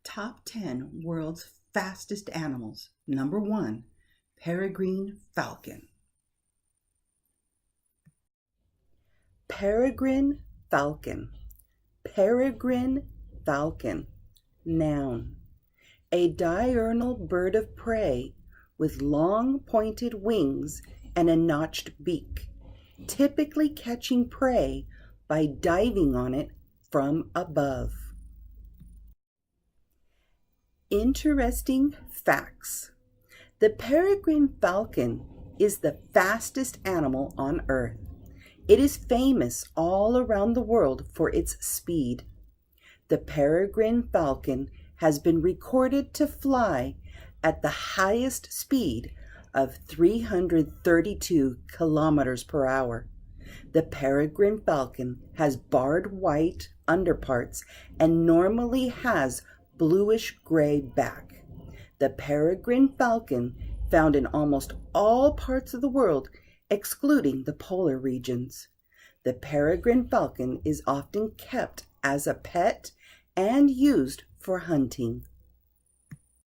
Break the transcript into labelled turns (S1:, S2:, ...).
S1: Top 10 World's Fastest Animals. Number 1, Peregrine Falcon. Peregrine Falcon. Peregrine Falcon. Noun. A diurnal bird of prey with long pointed wings and a notched beak, typically catching prey by diving on it from above. Interesting facts. The peregrine falcon is the fastest animal on Earth. It is famous all around the world for its speed. The peregrine falcon has been recorded to fly at the highest speed of 332 kilometers per hour. The peregrine falcon has barred white underparts and normally has bluish-gray back. The peregrine falcon, found in almost all parts of the world, excluding the polar regions. The peregrine falcon is often kept as a pet and used for hunting.